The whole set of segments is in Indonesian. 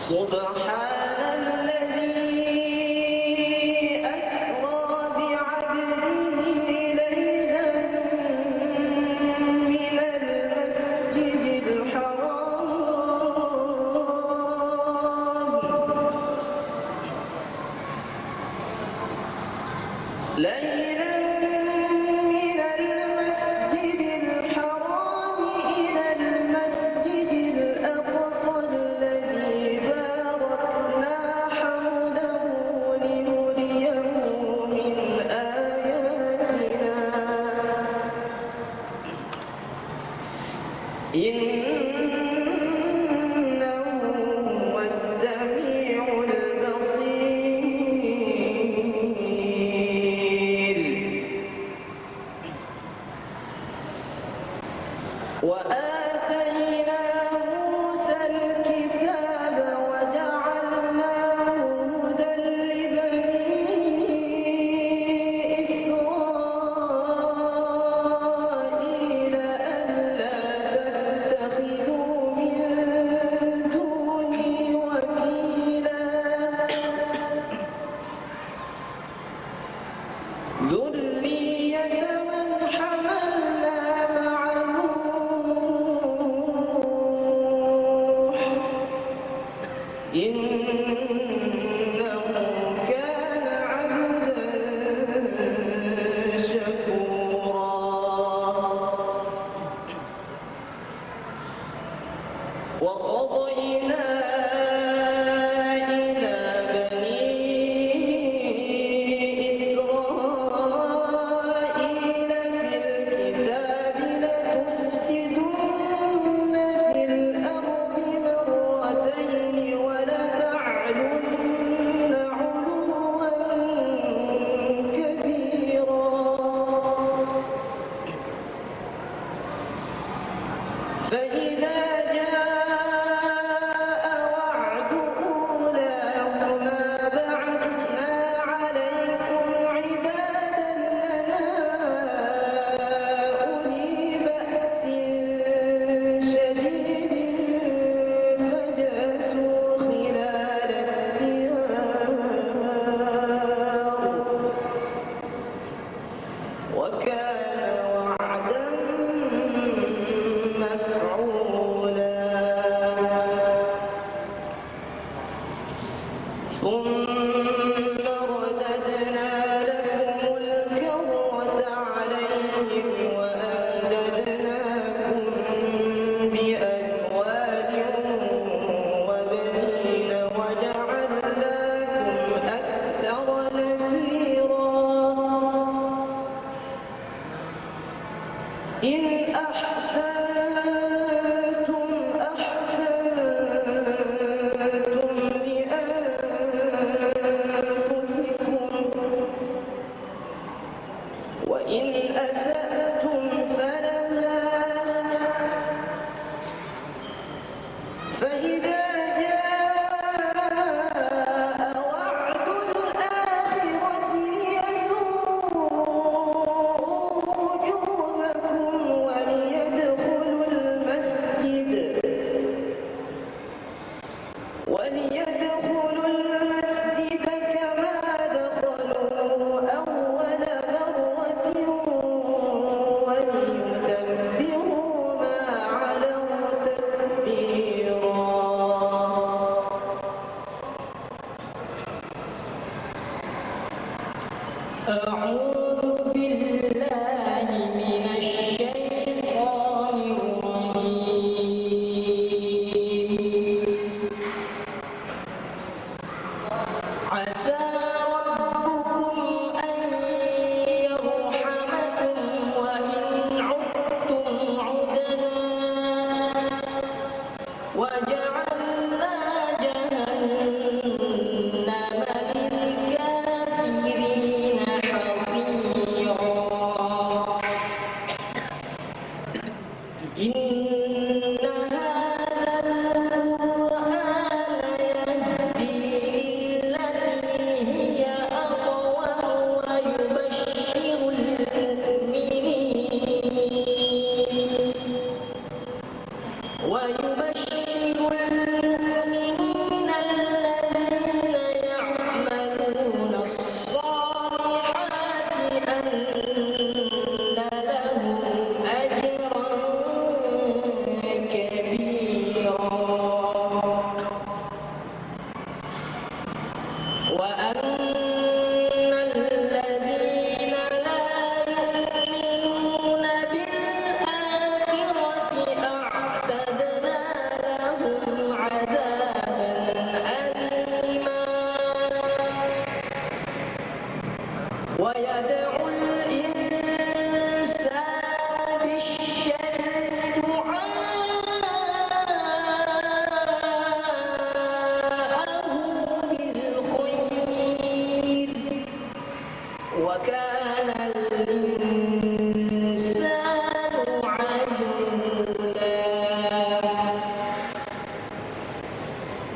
سبحان الذي أسرى بعبده ليلا من المسجد الحرام إلى المسجد الأقصى الذي باركنا حوله لنريه من آياتنا إنه هو السميع البصير. وآتينا موسى الكتاب وجعلناه هدى لبني إسرائيل ألا تتخذوا من دوني وكيلا ذرية من حملنا مع إنه كان عبدا شكورا. وقضينا إلى بني إسرائيل في الكتاب لتفسدن في الأرض مرتين ولتعلن علوا كبيرا. فإذا جاء وعد أولاهما بعثنا عليكم عبادا لنا أولي بأس شديد فجاسوا خلال الديار وكان وعدا مفعولا. ثم رددنا لكم الكرة عليهم وأمددناكم بأموال وبنين وجعلناكم أكثر نفيرا. إن أحسنتم أحسنتم لأنفسكم وإن أسأتم فلها. فإذا جاء وعد الآخرة يسوء وجوهكم وليدخلوا المسجد كما دخلوه أول مرة وليتبروا ما علوا تتبيرا. أعوذ بالله من الشيطان الرجيم. عسى ربكم أن يرحمكم وإن عدتم عدنا وجعلنا جهنم للكافرين حصيرا. ويدعو الإنسان بالشر دعاءه بالخير وكان الإنسان عجولا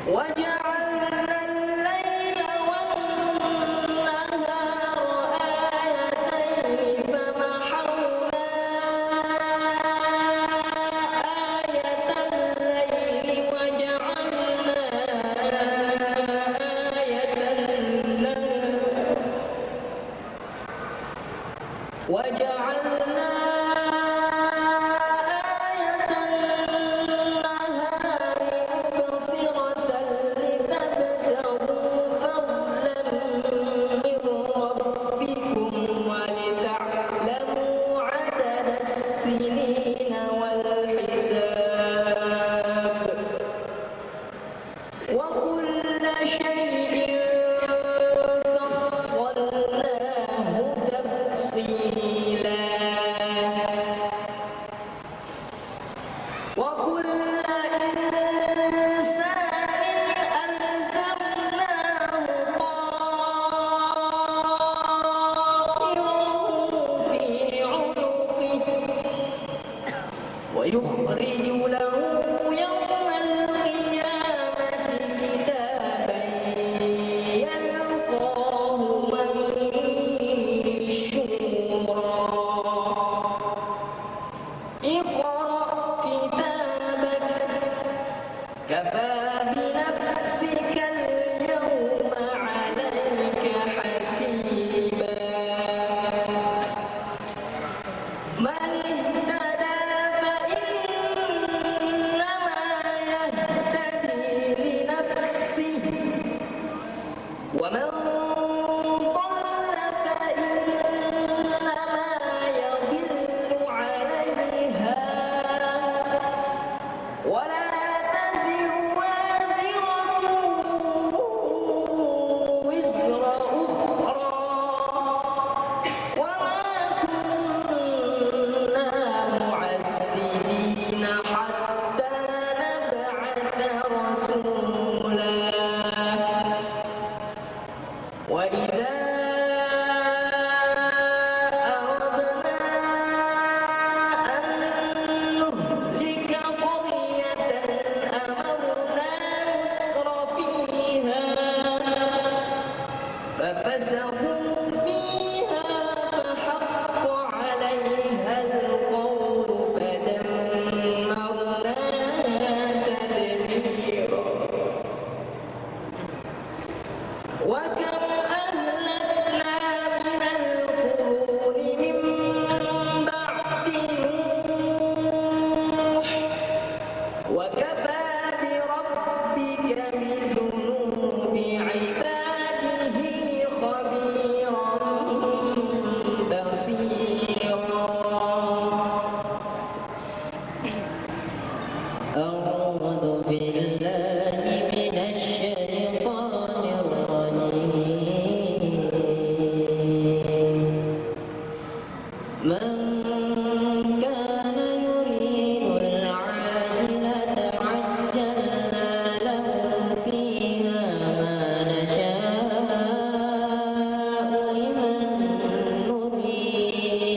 وجعلنا الليل والنهار آيتين فمحونا آية الليل وجعلنا آية النهار وجعلنا آية النهار مبصرة لتبتغوا فضلا من ربكم ولتعلموا عدد السنين والحساب وكل شيء فصلناه تفصيلا وكل إنسان ألزمناه طائره في عنقه ويخرج له يوم القيامة كتابا يلقاه منشورا اقرأ كتابك كفى بنفسك اليوم عليك حسيبا من اهتدى فإنما يهتدي لنفسه ومن ضل فإنما يضل عليها ولا تزر وازرة وزر أخرى وما كنا معذبين حتى نبعث رسولا وإذا أردنا أن نهلك قرية أمرنا مترفيها ففسقوا فيها فحق عليها القول فدمرناها تدميرا وكم أهلكنا من القرون من بعد نوح وكفى بربك بذنوب عباده خبيرا بصيرا أعوذ بالله من الشيطان الرجيم من كان يريد العاجلة عجلنا له فيها ما نشاء لمن نريد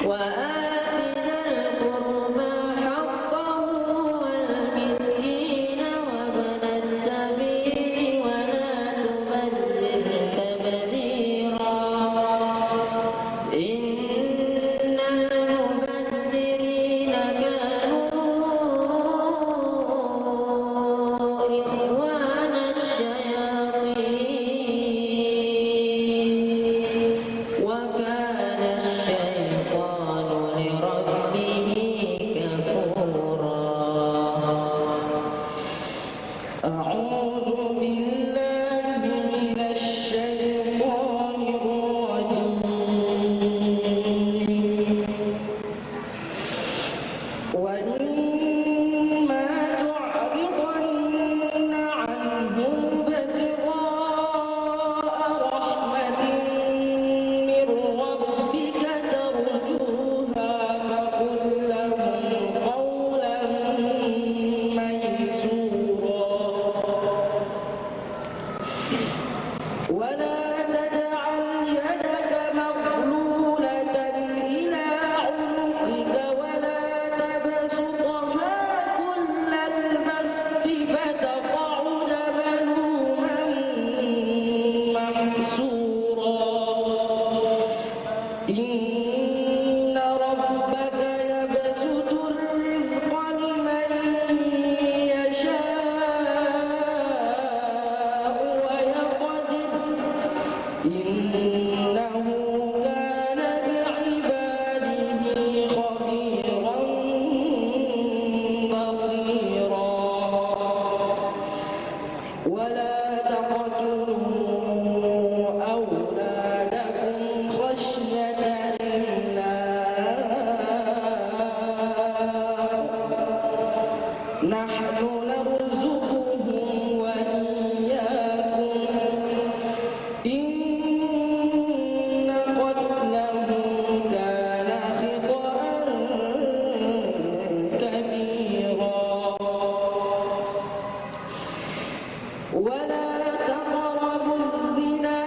وآت ذا القربى حقه والمسكين وابن السبيل ولا تبذر تبذيرا إن المبذرين كانوا إخوان الشياطين وكان الشيطان لربه كفورا. أعوذ بالله من الشيطان الرجيم. وإما تعرضن عنهم ابتغاء رحمة من ربك ترجوها فقل لهم قولا ميسورا ولا تجعل يدك مغلولة إلى عنقك ولا تبسطها كل البسط فتقعد ملوما محسورا. إن ربك يبسط الرزق لمن يشاء ويقدر إنه كان بعباده خبيرا بصيرا. ولا تقتلوا أولادكم خشية إملاق نحن نرزقهم وإياكم إن قتلهم كان خطأ كبيرا. ولا تقربوا الزنا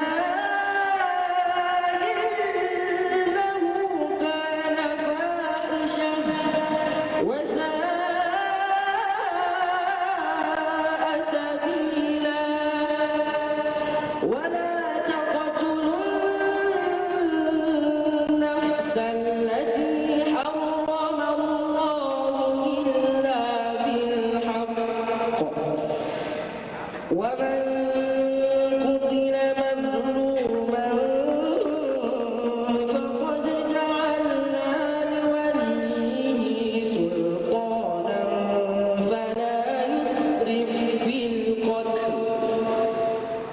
إنه كان فاحشة وساء سبيلا. ولا تقتلوا النفس التي حرم الله إلا بالحق ومن قتل مظلوما فقد جعلنا لوليه سلطانا فلا يسرف في القتل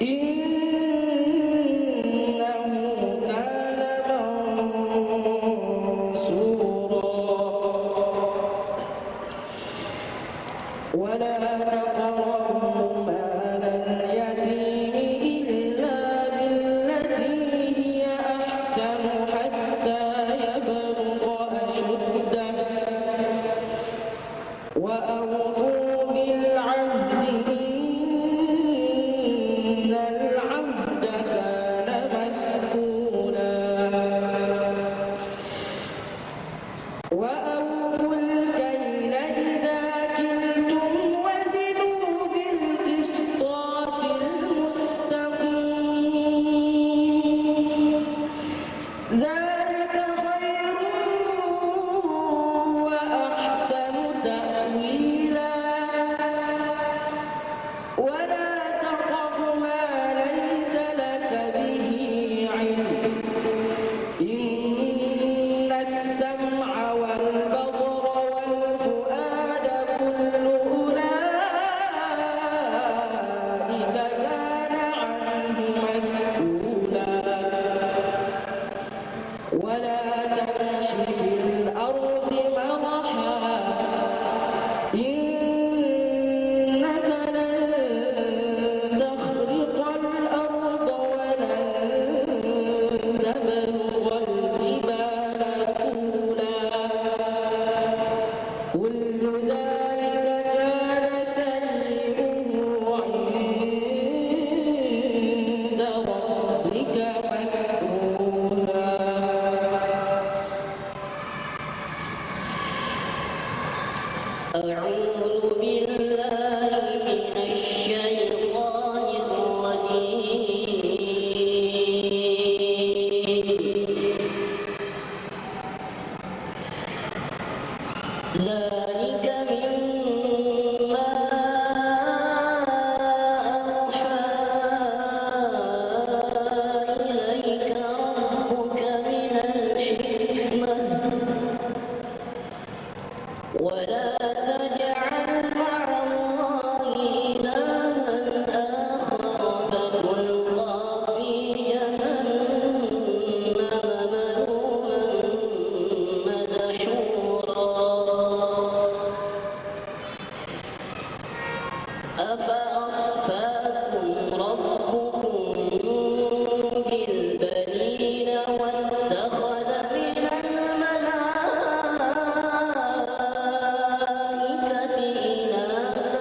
إنه كان منصورا. ولا تقربوا مال اليتيم إلا بالتي هي أحسن حتى يبلغ أشده وأوفوا بالعهد إن العهد كان مسؤولا. وأوفوا الكيل إذا كلتم وزنوا بالقسطاس المستقيم ذلك خير وأحسن تأويلا. ولا تقف ما ليس لك به علم إن السمع والبصر أعوذ بالله من الشيطان الرجيم. ذلك مما أوحى إليك ربك من الحكمة، ولا تجعل مع الله إلها آخر فتلقى في جهنم ملوما مدحورا. أفأصفاكم ربكم بالبنين واتخذ من الملائكة إناثا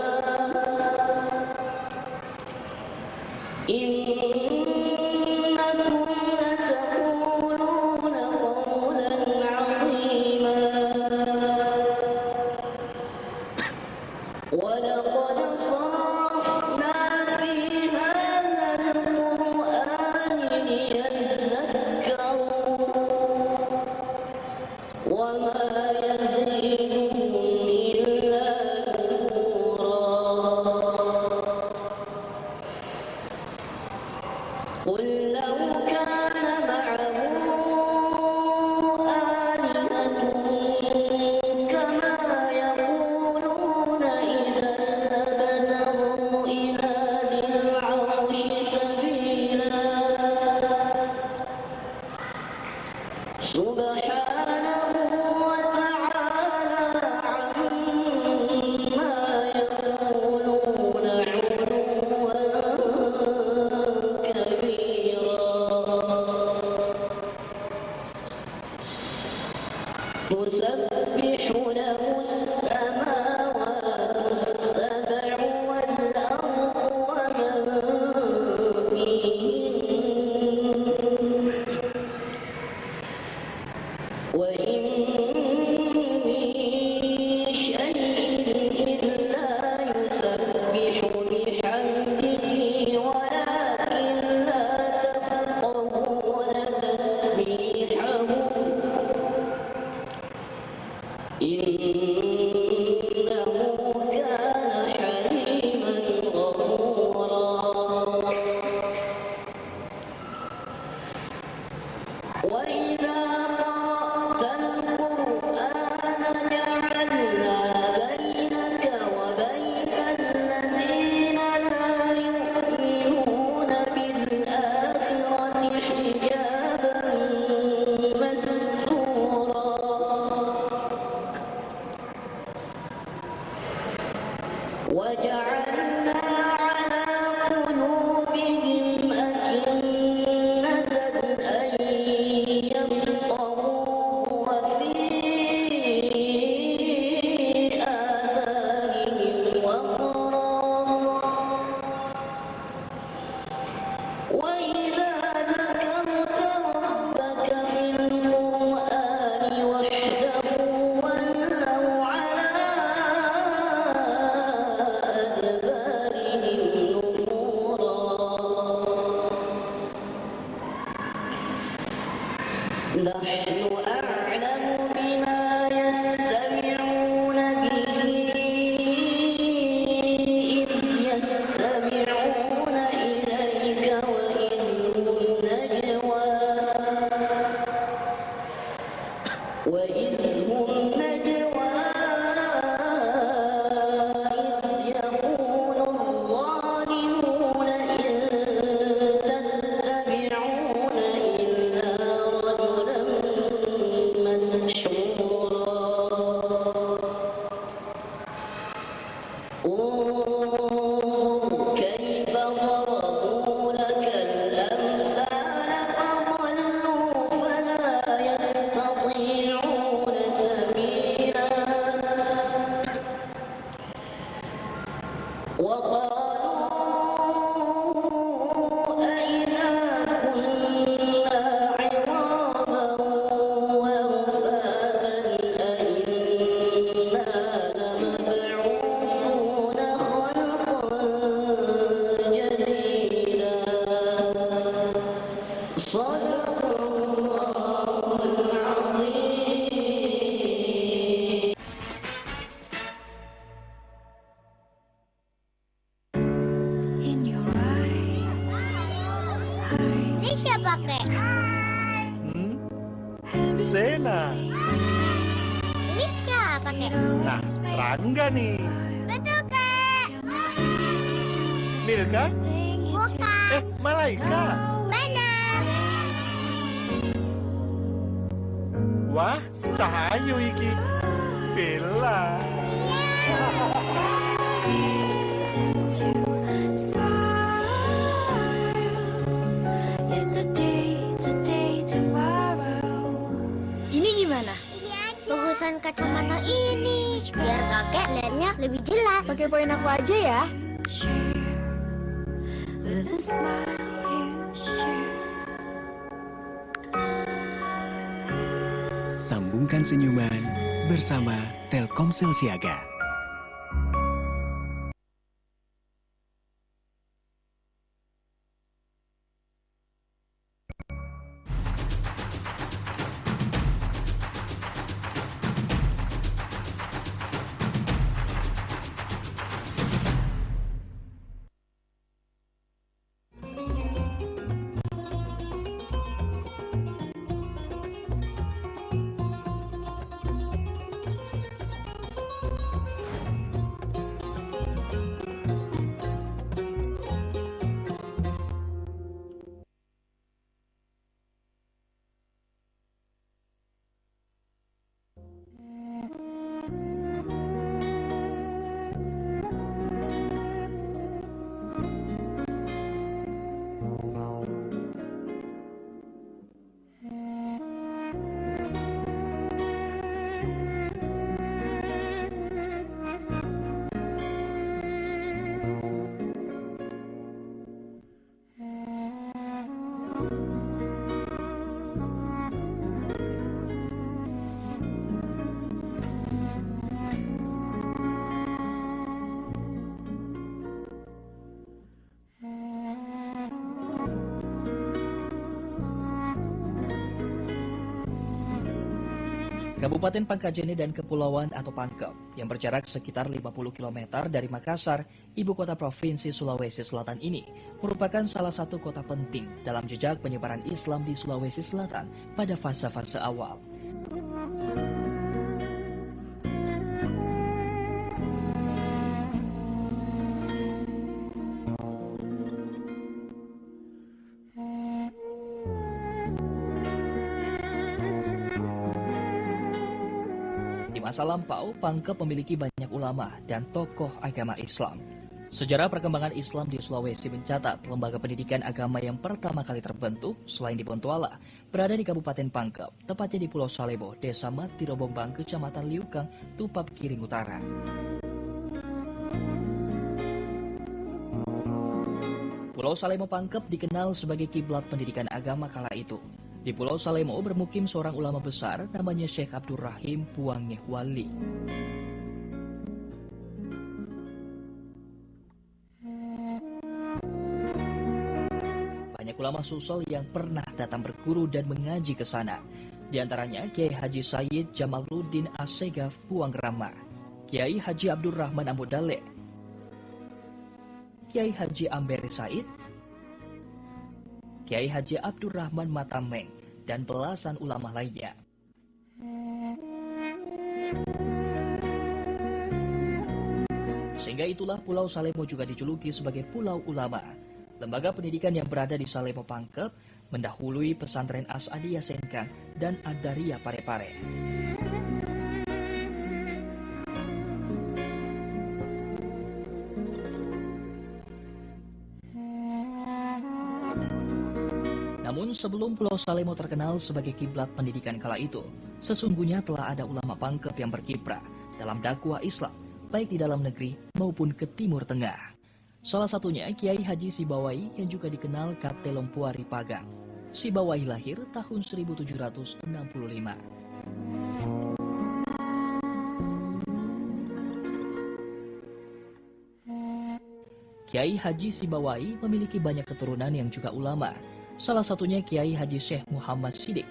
إنكم لتقولون قولا عظيما. ولقد صرفنا في هذا القرآن ليذكروا وما يزيدهم إلا نفورا. قل لو كان معه آلهة كما يقولون إذا لابتغوا إلى ذي العرش سبيلا. سبحانه وتعالى عما يقولون علوا كبيرا. تسبح له السماوات السبع والأرض ومن فيهن وإن من شيء إلا يسبح بحمده ولكن لا تفقهون تسبيحهم إنه كان حليما غفورا. وإذا قرأت القرآن جعلنا بينك وبين الذين لا يؤمنون بالآخرة حجابا مستورا. وجعلنا على قلوبهم أكنة أن يفقهوه وفي آذانهم وقرا. وإذا ذكرت ربك في القرآن وحده ولوا على أدبارهم نفورا. نحن أعلم بما يستمعون به إذ يستمعون إليك وإذ هم نجوى إذ يقول الظالمون إن تتبعون إلا رجلا مسحورا. انظر كيف ضربوا لك الأمثال فضلوا فلا يستطيعون سبيلا. kakek? Sena. Ini siapa, kek? Nah, Rangga nih. Betul, kek. Milka? Bukan. Malaika. Benar. Wah, Cahayu iki. Bella. Ini gimana? Ini aja. Bagusan kacamata ini. Biar kakek lihatnya lebih jelas. Pakai poin aku aja ya. Sambungkan senyuman bersama Telkomsel Siaga. Kabupaten Pangkajene dan Kepulauan atau Pangkep yang berjarak sekitar 50 km dari Makassar, ibu kota provinsi Sulawesi Selatan ini merupakan salah satu kota penting dalam jejak penyebaran Islam di Sulawesi Selatan pada fase-fase awal. Di masa lampau, Pangkep memiliki banyak ulama dan tokoh agama Islam. Sejarah perkembangan Islam di Sulawesi mencatat lembaga pendidikan agama yang pertama kali terbentuk selain di Bontoala berada di Kabupaten Pangkep, tepatnya di Pulau Salebo, Desa Matirobombang, Kecamatan Liukang, Tupap Kiring Utara. Pulau Salemo Pangkep dikenal sebagai kiblat pendidikan agama kala itu. Di Pulau Salemo bermukim seorang ulama besar namanya Syekh Abdurrahim Puangeh Wali. Banyak ulama Sulsel yang pernah datang berguru dan mengaji ke sana. Di antaranya Kiai Haji Sayyid Jamaluddin Assegaf Puang Rama, Kiai Haji Abdurrahman Ambodale, Kiai Haji Ambere Said, Kiai Haji Abdurrahman Matameng, dan belasan ulama lainnya. Sehingga itulah Pulau Salemo juga dijuluki sebagai Pulau Ulama. Lembaga pendidikan yang berada di Salemo Pangkep mendahului pesantren As-Adiyah Sengkang dan Adaria Parepare. Namun sebelum Pulau Salemo terkenal sebagai kiblat pendidikan kala itu, sesungguhnya telah ada ulama Pangkep yang berkiprah dalam dakwah Islam, baik di dalam negeri maupun ke Timur Tengah. Salah satunya Kiai Haji Sibawai yang juga dikenal Kate Lompuari Pagang. Sibawai lahir tahun 1765. Kiai Haji Sibawai memiliki banyak keturunan yang juga ulama. Salah satunya Kiai Haji Syekh Muhammad Siddiq.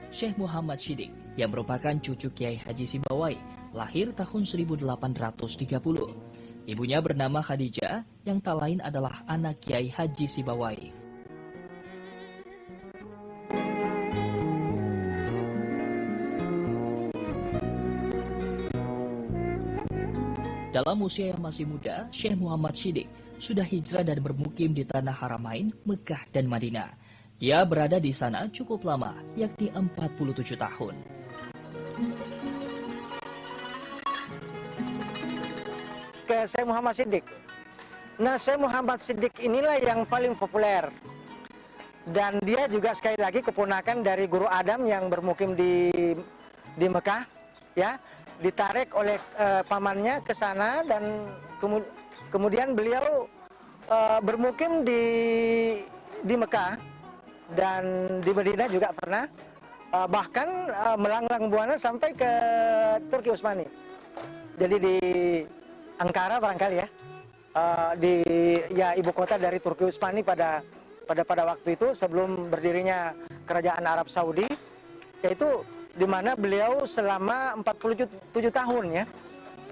Syekh Muhammad Siddiq yang merupakan cucu Kiai Haji Sibawai, lahir tahun 1830. Ibunya bernama Khadijah yang tak lain adalah anak Kiai Haji Sibawai. Dalam usia yang masih muda, Syekh Muhammad Siddiq sudah hijrah dan bermukim di tanah Haramain, Mekah dan Madinah. Dia berada di sana cukup lama, yakni 47 tahun. Ke Syekh Muhammad Siddiq. Nah, Syekh Muhammad Siddiq inilah yang paling populer. Dan dia juga sekali lagi keponakan dari Guru Adam yang bermukim di Mekah, ya. Ditarik oleh pamannya ke sana dan kemudian beliau bermukim di Mekah dan di Madinah juga pernah, bahkan melanglang buana sampai ke Turki Utsmani. Jadi di Ankara barangkali ya, ibu kota dari Turki Utsmani pada waktu itu sebelum berdirinya Kerajaan Arab Saudi, yaitu di mana beliau selama 47 tahun ya,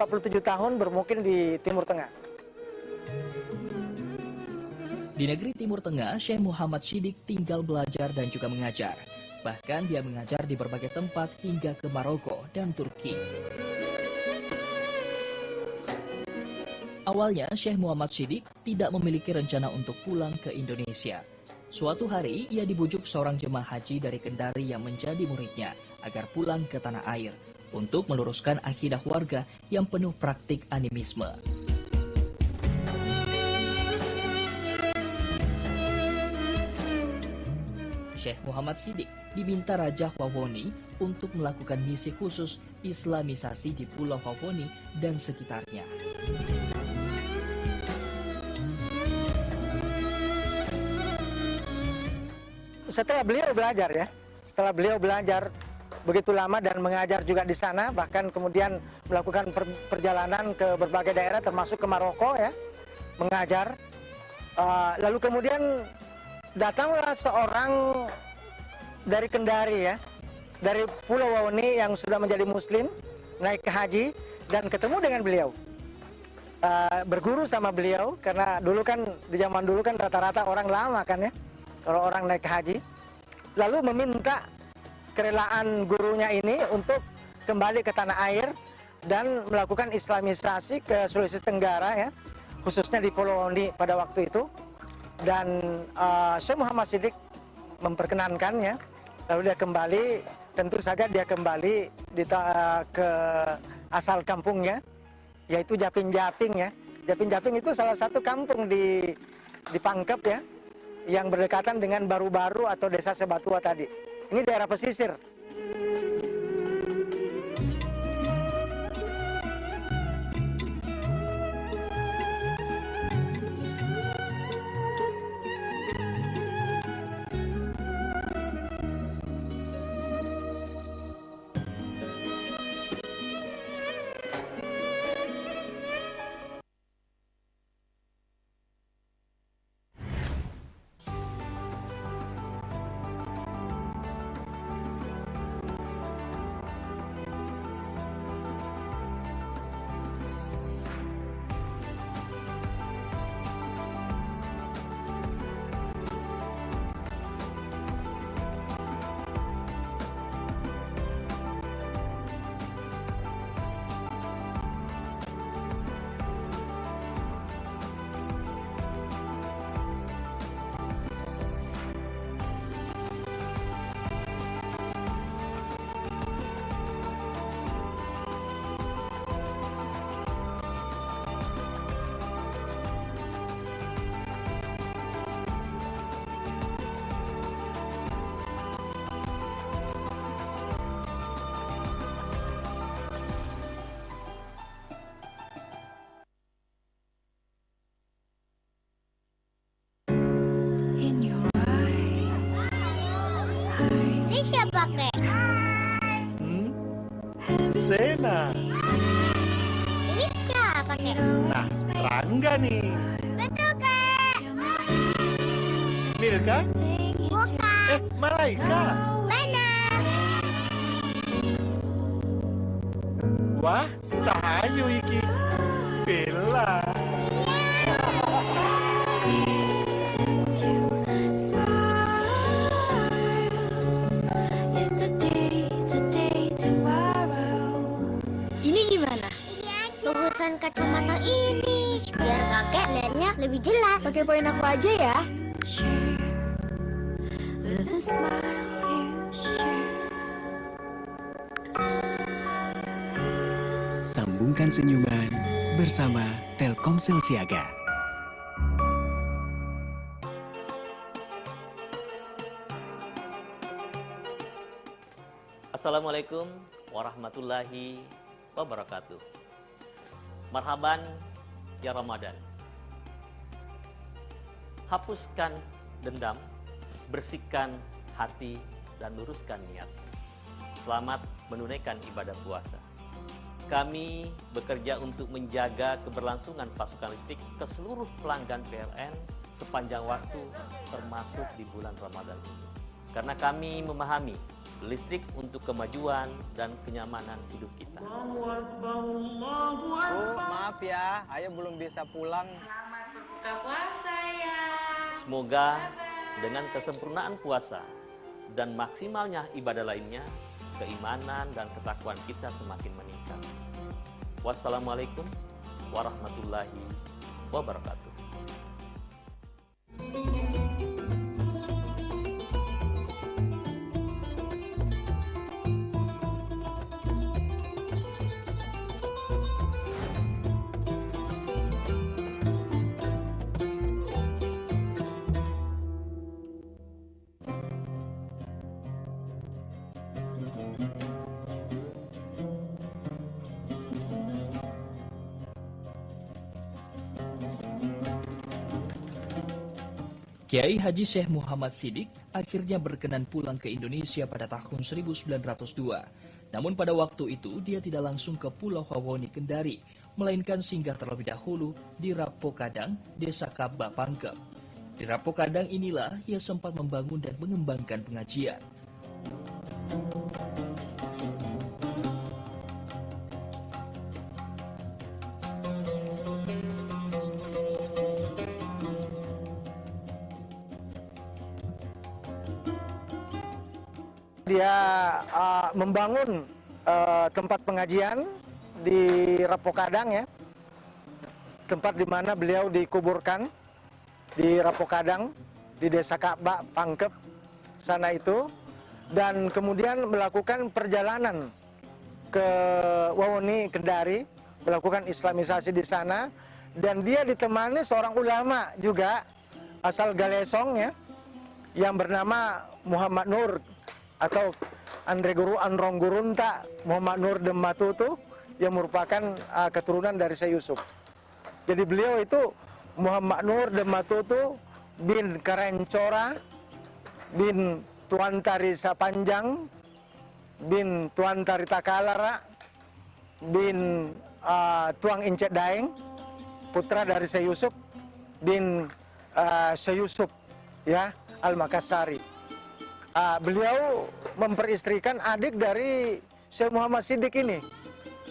47 tahun bermukim di Timur Tengah. Di negeri Timur Tengah, Syekh Muhammad Siddiq tinggal belajar dan juga mengajar. Bahkan dia mengajar di berbagai tempat hingga ke Maroko dan Turki. Awalnya, Syekh Muhammad Siddiq tidak memiliki rencana untuk pulang ke Indonesia. Suatu hari, ia dibujuk seorang jemaah haji dari Kendari yang menjadi muridnya agar pulang ke tanah air untuk meluruskan akidah warga yang penuh praktik animisme. Syekh Muhammad Siddiq diminta Raja Wawoni untuk melakukan misi khusus Islamisasi di Pulau Wawoni dan sekitarnya. Setelah beliau belajar begitu lama dan mengajar juga di sana, bahkan kemudian melakukan perjalanan ke berbagai daerah termasuk ke Maroko ya, mengajar. Lalu kemudian datanglah seorang dari Kendari ya, dari Pulau Wawoni yang sudah menjadi muslim, naik ke haji dan ketemu dengan beliau. Berguru sama beliau, karena dulu kan, di zaman dulu kan rata-rata orang lama kan ya, kalau orang naik ke haji. Lalu meminta kerelaan gurunya ini untuk kembali ke tanah air dan melakukan islamisasi ke Sulawesi Tenggara ya, khususnya di Pulau Wawoni pada waktu itu. Dan Syekh Muhammad Siddiq memperkenankannya. Lalu dia kembali, tentu saja dia kembali ke asal kampungnya, yaitu Japing-Japing ya. Japing-Japing itu salah satu kampung di Pangkep ya, yang berdekatan dengan Baru-Baru atau Desa Sebatua tadi. Ini daerah pesisir. Ini siapa, Kek? Sena. Ini siapa, Kek? Nah, Rangga nih. Betul, Kek. Milka? Bukan. Malaika. Benar. Wah, Cahayu iki. Bella. Ini gimana? Lukisan pasang kacamata ini biar kakek lihatnya lebih jelas. Pakai poin aku aja ya. Sambungkan senyuman bersama Telkomsel Siaga. Assalamualaikum warahmatullahi wabarakatuh. Marhaban ya Ramadan. Hapuskan dendam, bersihkan hati, dan luruskan niat. Selamat menunaikan ibadah puasa. Kami bekerja untuk menjaga keberlangsungan pasokan listrik ke seluruh pelanggan PLN sepanjang waktu, termasuk di bulan Ramadan ini. Karena kami memahami listrik untuk kemajuan dan kenyamanan hidup kita. Bu, maaf ya, Ayo belum bisa pulang. Selamat berbuka puasa ya. Semoga dengan kesempurnaan puasa dan maksimalnya ibadah lainnya, keimanan dan ketakwaan kita semakin meningkat. Wassalamualaikum warahmatullahi wabarakatuh. Kiai Haji Syekh Muhammad Siddiq akhirnya berkenan pulang ke Indonesia pada tahun 1902. Namun pada waktu itu dia tidak langsung ke Pulau Wawoni Kendari, melainkan singgah terlebih dahulu di Rapokadang, Desa Kabah Pangkep. Di Rapokadang inilah ia sempat membangun dan mengembangkan pengajian. Dia membangun tempat pengajian di Rapokadang ya, tempat di mana beliau dikuburkan di Rapokadang di Desa Kabah Pangkep sana itu, dan kemudian melakukan perjalanan ke Wawoni Kendari, melakukan islamisasi di sana, dan dia ditemani seorang ulama juga asal Galesong ya, yang bernama Muhammad Nur atau Andre Guru Androng Gurunta Muhammad Nur Dematutu, yang merupakan keturunan dari Syekh Yusuf. Jadi beliau itu Muhammad Nur Dematutu bin Karencora bin Tuan Tari Sapanjang bin Tuan Tari Takalara bin Tuang Incet Daeng, putra dari Syekh Yusuf bin Syekh Yusuf ya Al-Makassari. Beliau memperistrikan adik dari Syekh Muhammad Siddiq ini,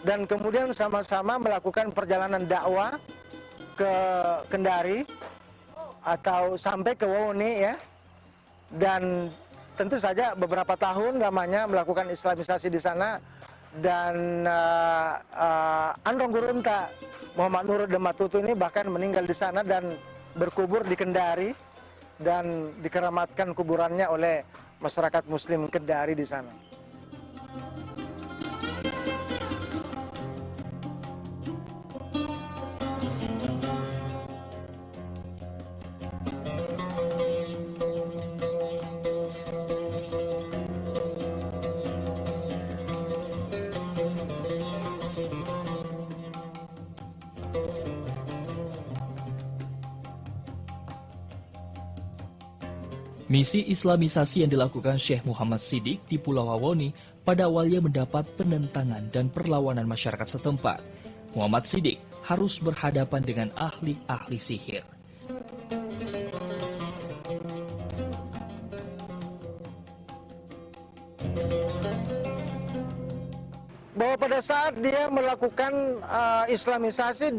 dan kemudian sama-sama melakukan perjalanan dakwah ke Kendari atau sampai ke Wawoni ya, dan tentu saja beberapa tahun lamanya melakukan islamisasi di sana. Dan Androng Gurunta Muhammad Nur Dematutu ini bahkan meninggal di sana dan berkubur di Kendari, dan dikeramatkan kuburannya oleh masyarakat Muslim Kendari di sana. Misi islamisasi yang dilakukan Syekh Muhammad Siddiq di Pulau Wawoni pada awalnya mendapat penentangan dan perlawanan masyarakat setempat. Muhammad Siddiq harus berhadapan dengan ahli-ahli sihir. Bahwa pada saat dia melakukan islamisasi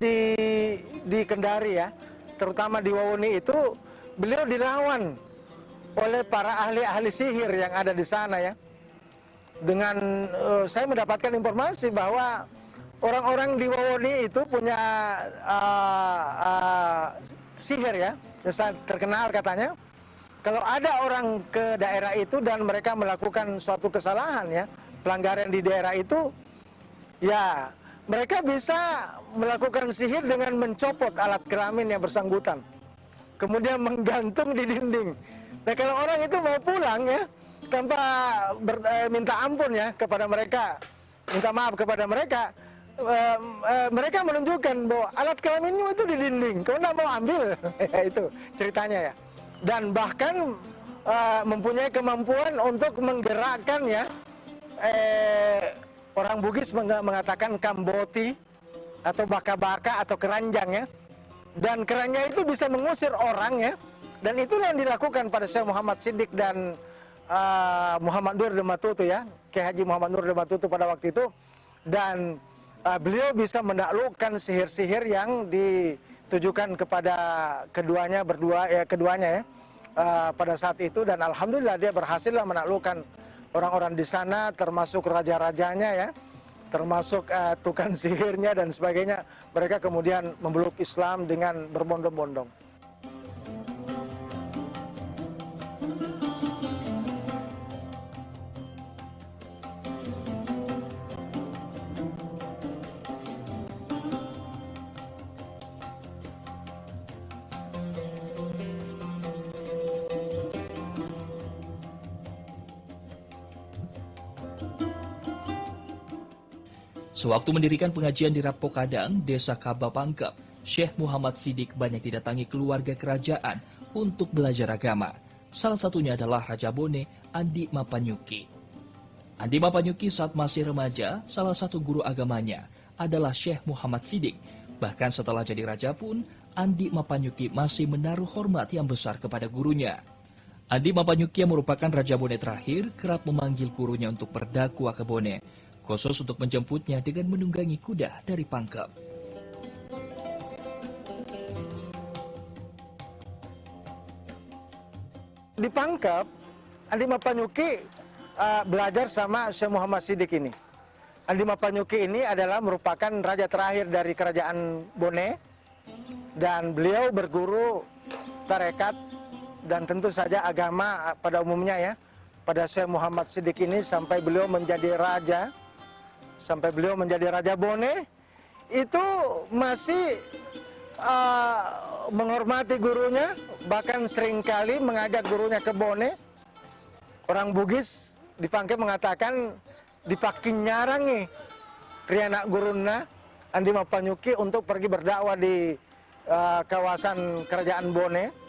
di Kendari ya, terutama di Wawoni itu, beliau dilawan oleh para ahli-ahli sihir yang ada di sana ya. Dengan saya mendapatkan informasi bahwa orang-orang di Wawoni itu punya sihir ya, terkenal katanya. Kalau ada orang ke daerah itu dan mereka melakukan suatu kesalahan ya, pelanggaran di daerah itu, ya mereka bisa melakukan sihir dengan mencopot alat kelamin yang bersangkutan, kemudian menggantung di dinding. Nah kalau orang itu mau pulang ya, tanpa minta ampun ya kepada mereka, minta maaf kepada mereka, mereka menunjukkan bahwa alat kelaminmu itu di dinding, kau tidak mau ambil. Itu ceritanya ya. Dan bahkan mempunyai kemampuan untuk menggerakkan ya, orang Bugis mengatakan kamboti atau baka-baka atau keranjang ya. Dan keranjang itu bisa mengusir orang ya. Dan itulah yang dilakukan pada Syekh Muhammad Siddiq dan Muhammad Nur Dematutu ya, Kiai Haji Muhammad Nur Dematutu pada waktu itu. Dan beliau bisa menaklukkan sihir-sihir yang ditujukan kepada keduanya ya, pada saat itu. Dan alhamdulillah dia berhasil menaklukkan orang-orang di sana, termasuk raja-rajanya ya, termasuk tukang sihirnya dan sebagainya. Mereka kemudian memeluk Islam dengan berbondong-bondong. Sewaktu mendirikan pengajian di Rapokadang, Desa Kaba Pangkep, Syekh Muhammad Siddiq banyak didatangi keluarga kerajaan untuk belajar agama. Salah satunya adalah Raja Bone, Andi Mapanyuki. Andi Mapanyuki saat masih remaja, salah satu guru agamanya adalah Syekh Muhammad Siddiq. Bahkan setelah jadi raja pun, Andi Mapanyuki masih menaruh hormat yang besar kepada gurunya. Andi Mapanyuki yang merupakan Raja Bone terakhir kerap memanggil gurunya untuk berdakwah ke Bone, khusus untuk menjemputnya dengan menunggangi kuda dari Pangkep. Di Pangkep, Andi Mapanyuki belajar sama Syekh Muhammad Siddiq ini. Andi Mapanyuki ini adalah merupakan raja terakhir dari kerajaan Bone, dan beliau berguru tarekat dan tentu saja agama pada umumnya ya, pada Syekh Muhammad Siddiq ini sampai beliau menjadi raja. Sampai beliau menjadi Raja Bone, itu masih menghormati gurunya, bahkan seringkali mengajak gurunya ke Bone. Orang Bugis di Pangkep mengatakan dipakin nyarangi rianak guruna Andi Mapanyuki untuk pergi berdakwah di kawasan kerajaan Bone.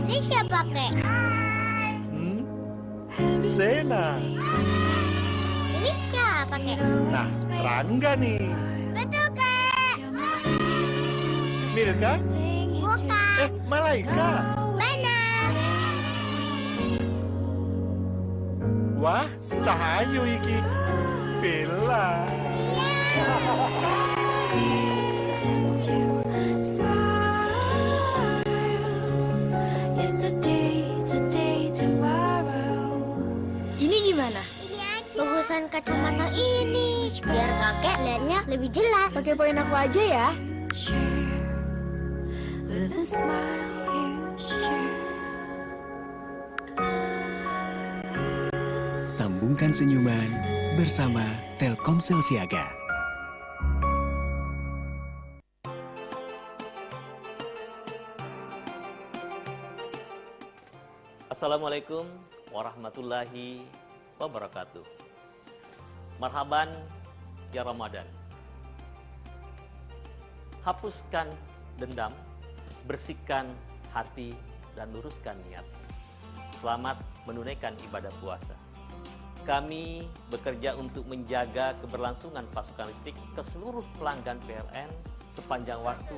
Ini siapa, Kek? Sena. Ini siapa, Kek? Nah, Rangga nih. Betul, Kek. Milka? Bukan. Malaika. Benar. Wah, Cahayu iki. Bella. Ini gimana? Ini aja. Bagusan kacamata ini, biar kakek lihatnya lebih jelas. Pakai poin aku aja ya. Sambungkan senyuman bersama Telkomsel Siaga. Assalamualaikum warahmatullahi wabarakatuh. Marhaban ya Ramadan. Hapuskan dendam, bersihkan hati, dan luruskan niat. Selamat menunaikan ibadah puasa. Kami bekerja untuk menjaga keberlangsungan pasokan listrik ke seluruh pelanggan PLN sepanjang waktu,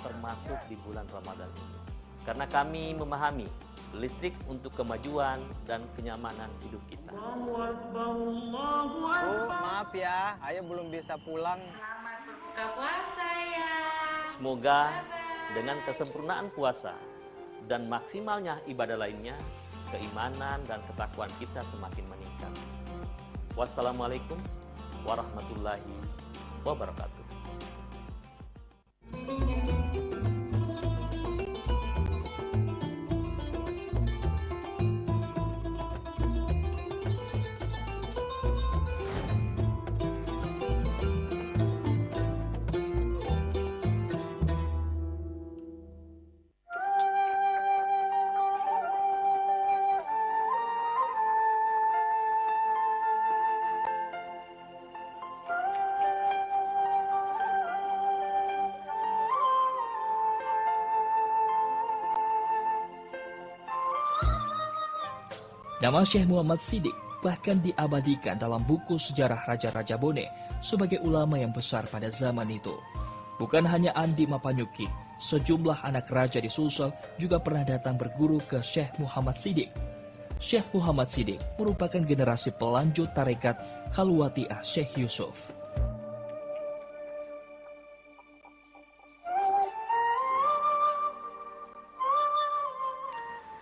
termasuk di bulan Ramadan ini. karena kami memahami listrik untuk kemajuan dan kenyamanan hidup kita. Bu, maaf ya, Ayo belum bisa pulang. Selamat berbuka puasa ya. Semoga dengan kesempurnaan puasa dan maksimalnya ibadah lainnya, keimanan dan ketakwaan kita semakin meningkat. Wassalamualaikum warahmatullahi wabarakatuh. Nama Syekh Muhammad Siddiq bahkan diabadikan dalam buku sejarah Raja-Raja Bone sebagai ulama yang besar pada zaman itu. Bukan hanya Andi Mapanyuki, sejumlah anak raja di Sulsel juga pernah datang berguru ke Syekh Muhammad Siddiq. Syekh Muhammad Siddiq merupakan generasi pelanjut tarekat Khalwatiah Syekh Yusuf.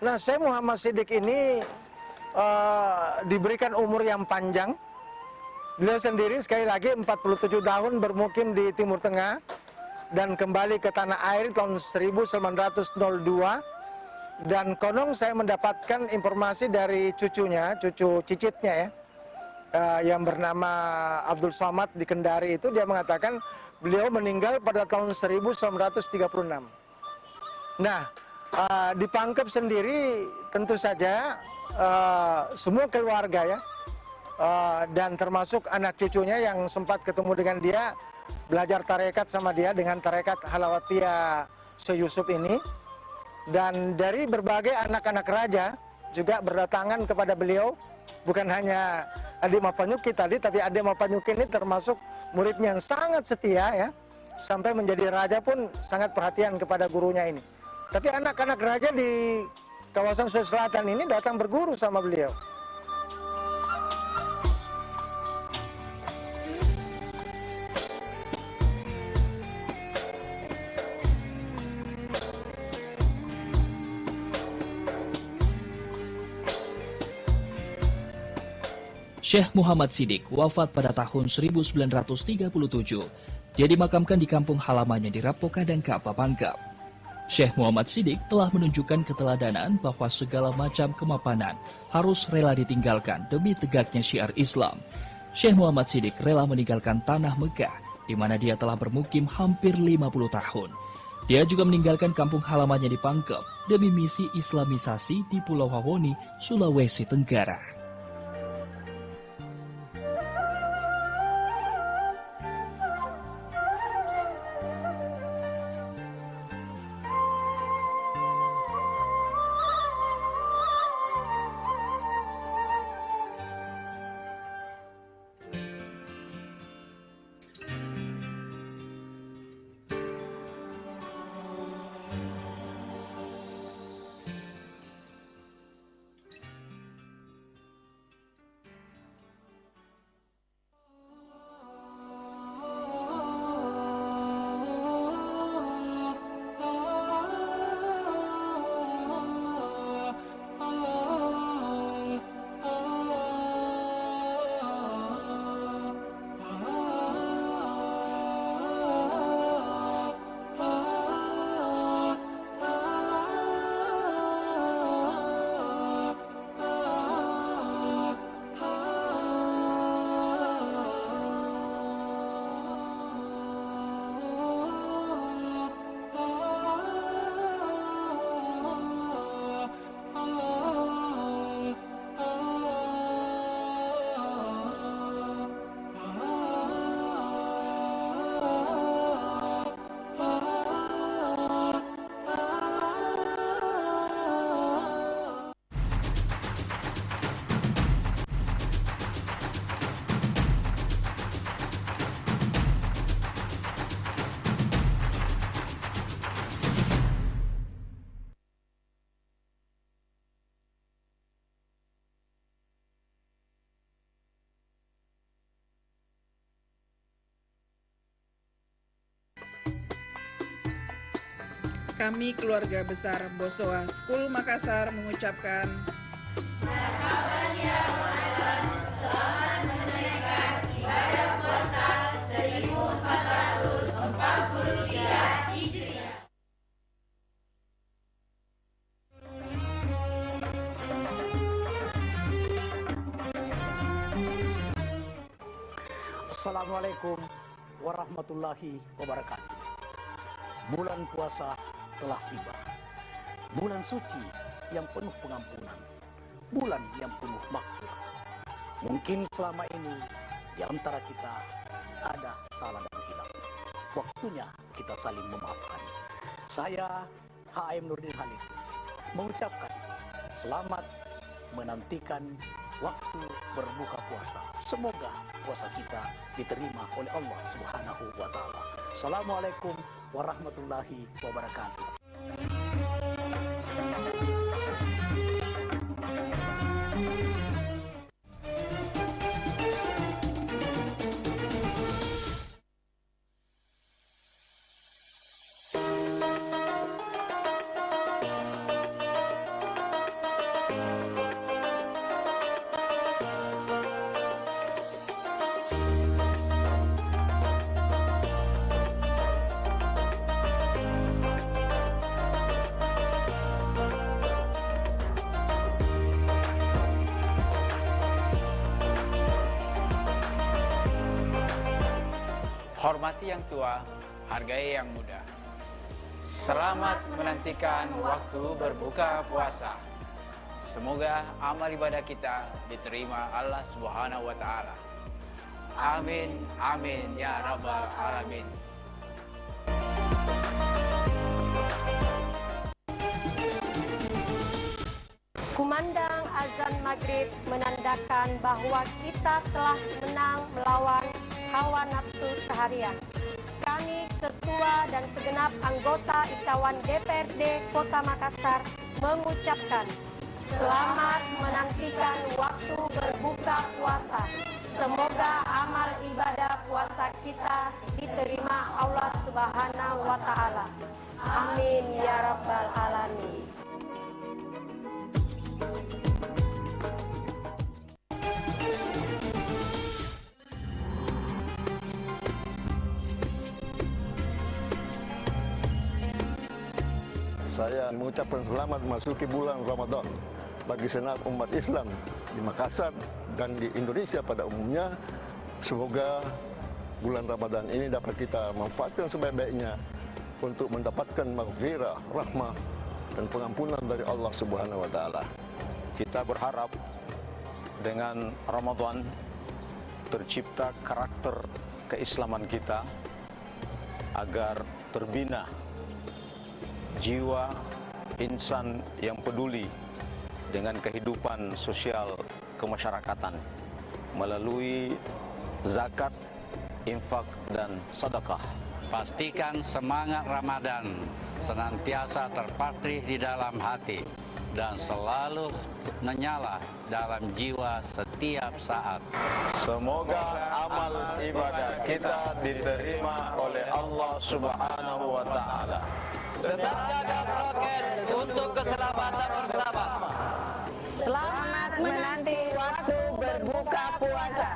Nah, Syekh Muhammad Siddiq ini diberikan umur yang panjang. Beliau sendiri sekali lagi 47 tahun bermukim di Timur Tengah dan kembali ke tanah air tahun 1902. Dan konon saya mendapatkan informasi dari cucunya, cucu cicitnya ya, yang bernama Abdul Somad di Kendari itu, dia mengatakan beliau meninggal pada tahun 1936. Nah, di Pangkep sendiri tentu saja semua keluarga ya, dan termasuk anak cucunya yang sempat ketemu dengan dia, belajar tarekat sama dia dengan tarekat Khalwatiah Syekh Yusuf ini. Dan dari berbagai anak-anak raja juga berdatangan kepada beliau, bukan hanya Adi Mapanyuki tadi, tapi Adi Mapanyuki ini termasuk muridnya yang sangat setia ya, sampai menjadi raja pun sangat perhatian kepada gurunya ini. Tapi anak-anak raja di kawasan Sulawesi Selatan ini datang berguru sama beliau. Syekh Muhammad Siddiq wafat pada tahun 1937. Dia dimakamkan di kampung halamannya di Rapoka dan Ka'bah Pangkep. Syekh Muhammad Siddiq telah menunjukkan keteladanan bahwa segala macam kemapanan harus rela ditinggalkan demi tegaknya syiar Islam. Syekh Muhammad Siddiq rela meninggalkan tanah Mekah, di mana dia telah bermukim hampir 50 tahun. Dia juga meninggalkan kampung halamannya di Pangkep demi misi Islamisasi di Pulau Wawoni, Sulawesi Tenggara. Kami keluarga besar Bosowa School Makassar mengucapkan Marhaban ya Ramadan, selamat menunaikan ibadah puasa 1443 Hijriah. Assalamualaikum warahmatullahi wabarakatuh. Bulan puasa telah tiba. Bulan suci yang penuh pengampunan. Bulan yang penuh maghfirah. Mungkin selama ini di antara kita ada salah dan hilaf. Waktunya kita saling memaafkan. Saya HM Nurdin Halid mengucapkan selamat menantikan waktu berbuka puasa. Semoga puasa kita diterima oleh Allah Subhanahu wa taala. Assalamualaikum warahmatullahi wabarakatuh. Hormati yang tua, hargai yang muda. Selamat menantikan waktu berbuka puasa. Semoga amal ibadah kita diterima Allah Subhanahu wa taala. Amin, amin ya rabbal alamin. Kumandang azan maghrib menandakan bahwa kita telah menang melawan hawa nafsu seharian. Kami, Ketua dan segenap anggota Iktawan DPRD Kota Makassar mengucapkan selamat menantikan waktu berbuka puasa. Semoga amal ibadah puasa kita diterima Allah Subhanahu wa taala. Amin ya rabbal alamin. Saya mengucapkan selamat memasuki bulan Ramadan bagi segenap umat Islam di Makassar dan di Indonesia pada umumnya. Semoga bulan Ramadan ini dapat kita manfaatkan sebaik-baiknya untuk mendapatkan maghfirah, rahmah dan pengampunan dari Allah Subhanahu wa taala. Kita berharap dengan Ramadan tercipta karakter keislaman kita agar terbina jiwa insan yang peduli dengan kehidupan sosial kemasyarakatan melalui zakat, infak, dan sedekah. Pastikan semangat Ramadan senantiasa terpatri di dalam hati dan selalu menyala dalam jiwa setiap saat. Semoga amal ibadah kita diterima oleh Allah Subhanahu wa taala. Tetap jaga prokes untuk keselamatan bersama. Selamat menanti waktu berbuka puasa.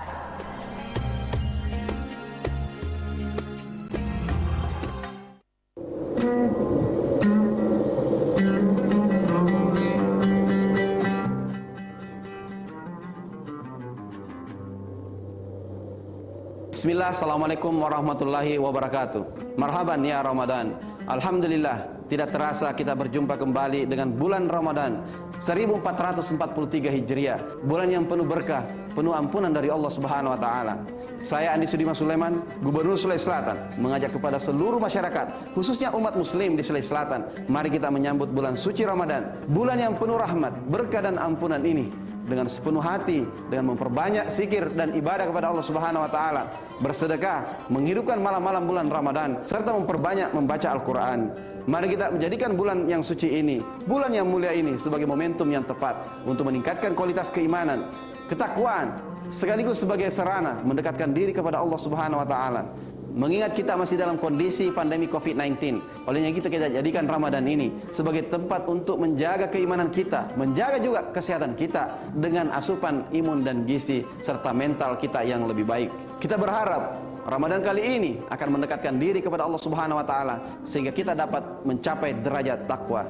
Bismillah, Assalamualaikum warahmatullahi wabarakatuh. Marhaban ya Ramadan. Alhamdulillah, tidak terasa kita berjumpa kembali dengan bulan Ramadan 1443 Hijriah, bulan yang penuh berkah, penuh ampunan dari Allah Subhanahu wa taala. Saya Andi Sudiman Sulaiman, Gubernur Sulawesi Selatan, mengajak kepada seluruh masyarakat, khususnya umat muslim di Sulawesi Selatan, mari kita menyambut bulan suci Ramadan, bulan yang penuh rahmat, berkah dan ampunan ini dengan sepenuh hati, dengan memperbanyak zikir dan ibadah kepada Allah Subhanahu wa taala, bersedekah, menghidupkan malam-malam bulan Ramadan, serta memperbanyak membaca Al-Qur'an. Mari kita menjadikan bulan yang suci ini, bulan yang mulia ini sebagai momentum yang tepat untuk meningkatkan kualitas keimanan, ketakwaan, sekaligus sebagai sarana mendekatkan diri kepada Allah Subhanahu wa taala. mengingat kita masih dalam kondisi pandemi COVID-19. Olehnya kita jadikan Ramadan ini sebagai tempat untuk menjaga keimanan kita, menjaga juga kesehatan kita dengan asupan imun dan gizi serta mental kita yang lebih baik. Kita berharap Ramadan kali ini akan mendekatkan diri kepada Allah Subhanahu wa taala sehingga kita dapat mencapai derajat takwa.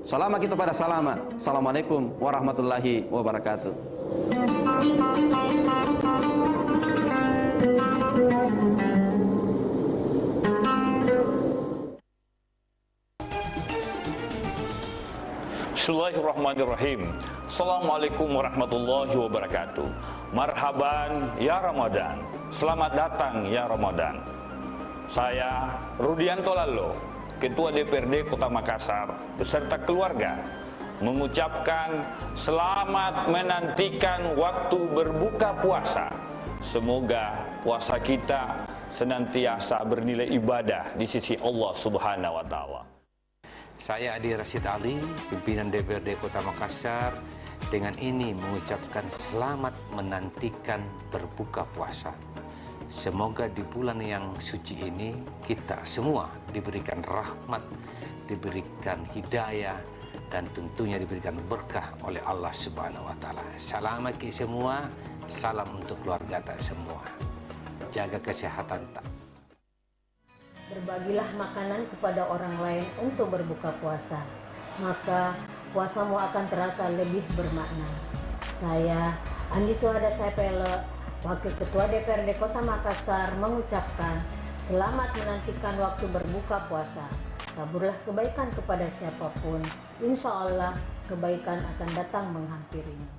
Selama kita pada salama. Assalamualaikum warahmatullahi wabarakatuh. Bismillahirrahmanirrahim. Assalamualaikum warahmatullahi wabarakatuh. Marhaban ya Ramadan. Selamat datang ya Ramadan. Saya Rudianto Lalo, Ketua DPRD Kota Makassar beserta keluarga mengucapkan selamat menantikan waktu berbuka puasa. Semoga puasa kita senantiasa bernilai ibadah di sisi Allah Subhanahu wa taala. Saya Adi Rashid Ali, pimpinan DPRD Kota Makassar, dengan ini mengucapkan selamat menantikan berbuka puasa. Semoga di bulan yang suci ini kita semua diberikan rahmat, diberikan hidayah, dan tentunya diberikan berkah oleh Allah Subhanahu wa taala. Salam bagi semua, salam untuk keluarga tak semua. Jaga kesehatan tak. Berbagilah makanan kepada orang lain untuk berbuka puasa, maka puasamu akan terasa lebih bermakna. Saya, Andi Suhada Saipele, Wakil Ketua DPRD Kota Makassar, mengucapkan selamat menantikan waktu berbuka puasa. Taburlah kebaikan kepada siapapun, insya Allah kebaikan akan datang menghampirinya.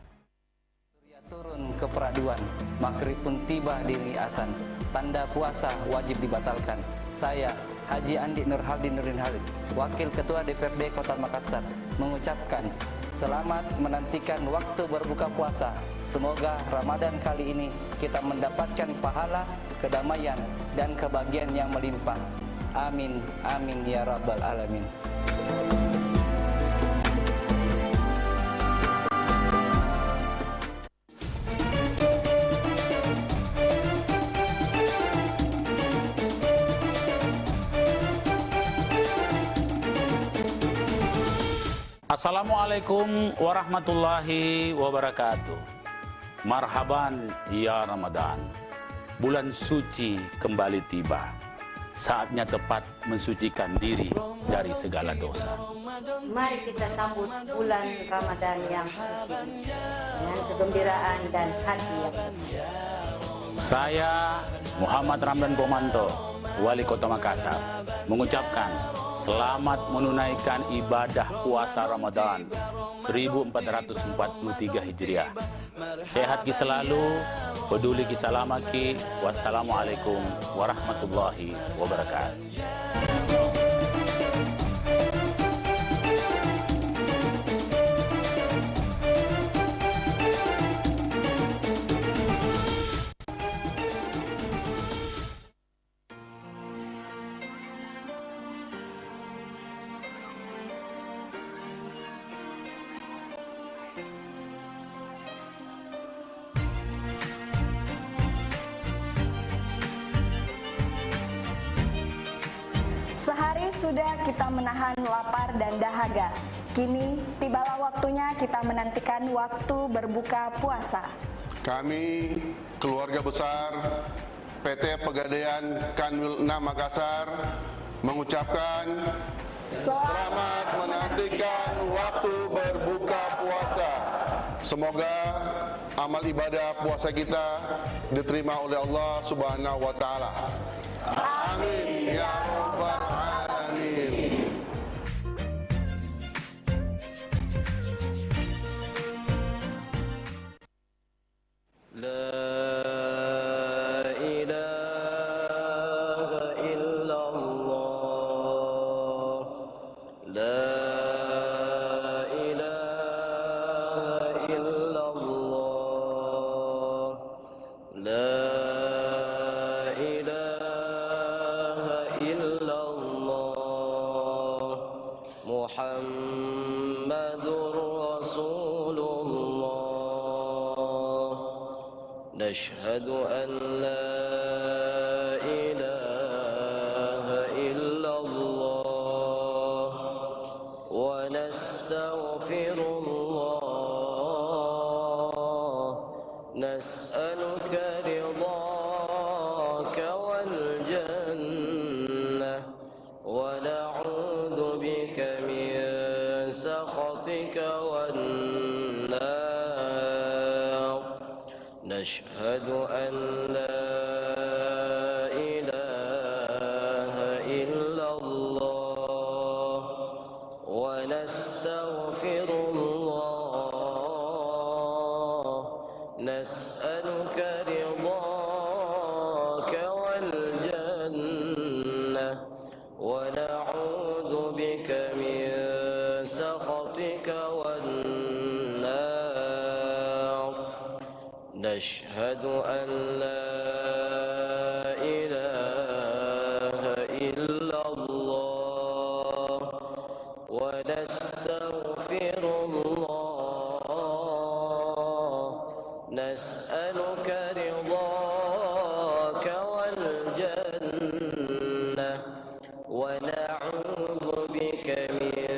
Turun ke peraduan, maghrib pun tiba di Riasan. Tanda puasa wajib dibatalkan. Saya, Haji Andi Nurhaldin Nurin Halid, Wakil Ketua DPRD Kota Makassar, mengucapkan selamat menantikan waktu berbuka puasa. Semoga Ramadan kali ini kita mendapatkan pahala, kedamaian, dan kebahagiaan yang melimpah. Amin, amin ya rabbal alamin. Assalamualaikum warahmatullahi wabarakatuh. Marhaban ya Ramadan. Bulan suci kembali tiba. Saatnya tepat mensucikan diri dari segala dosa. Mari kita sambut bulan Ramadan yang suci dengan kegembiraan dan hati yang bersih. Saya Muhammad Ramdan Pomanto, Wali Kota Makassar, mengucapkan selamat menunaikan ibadah puasa Ramadan 1443 Hijriah. Sehat ki selalu, peduli ki salamaki. Wassalamualaikum warahmatullahi wabarakatuh. Sehari sudah kita menahan lapar dan dahaga. Kini tibalah waktunya kita menantikan waktu berbuka puasa. Kami, keluarga besar PT Pegadaian Kanwil 6 Makassar, mengucapkan selamat menantikan waktu berbuka puasa. Semoga amal ibadah puasa kita diterima oleh Allah Subhanahu wa taala. Amin ya rabbal alamin. نشهد أن لا إله ونستغفر الله نسألك رضاك والجنة ونعوذ بك من سخطك والنار نشهد أن لا إله إلا الله ونستغفر الله نسألك رضاك والجنة ونعوذ بك من سخطك والنار نشهد أن لا إله إلا الله ونستغفر الله نسألك رضاك والجنة ونعوذ بك من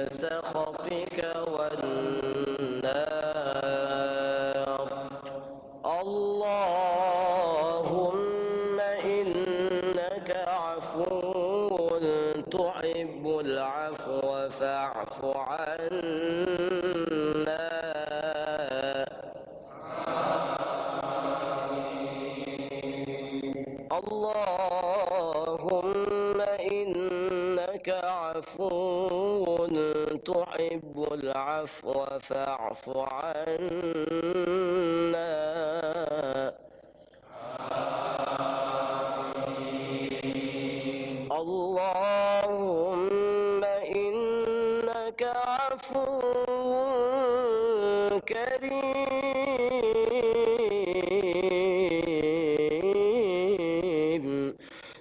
سخطك والنار اللهم إنك عفو تحب العفو فاعف عنا اللهم إنك عفو تحب العفو فاعف عنا اللهم إنك عفو كريم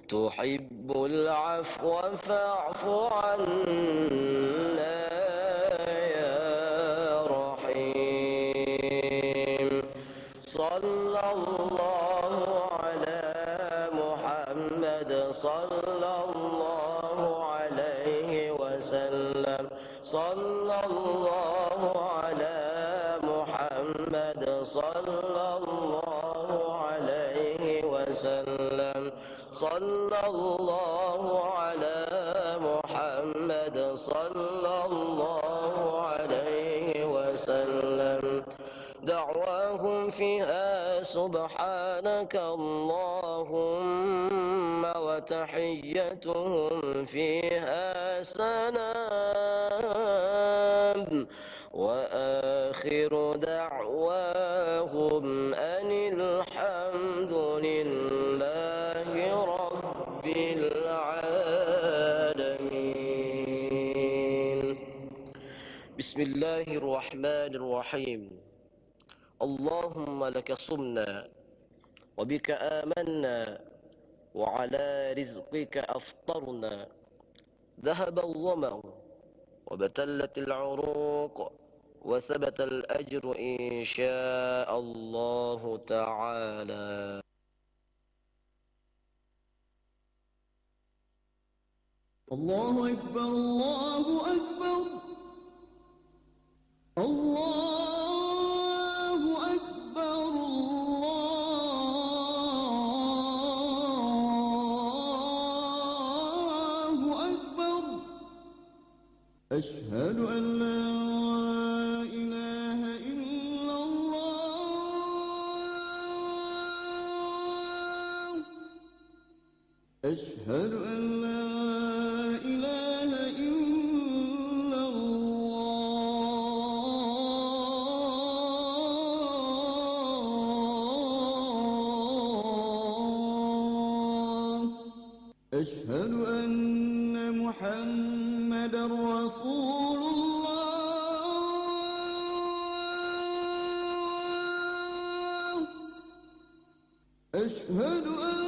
تحب العفو فاعف عنا يا رحيم صلى الله على محمد صلى الله عليه وسلم صلى الله على محمد صلى الله عليه وسلم صلى الله على محمد صلى الله عليه وسلم دعواهم فيها سبحانك اللهم وتحيتهم فيها سلام وآخر دعواهم أن الحمد لله رب العالمين بسم الله الرحمن الرحيم اللهم لك صمنا وبك آمنا وعلى رزقك أفطرنا ذهب الظمأ وبتلت العروق وثبت الأجر إن شاء الله تعالى. الله أكبر الله أكبر الله أكبر الله أكبر أشهد أن لا إله إلا الله أشهد أن لا إله إلا الله أشهد أن محمدا رسول الله أشهد أن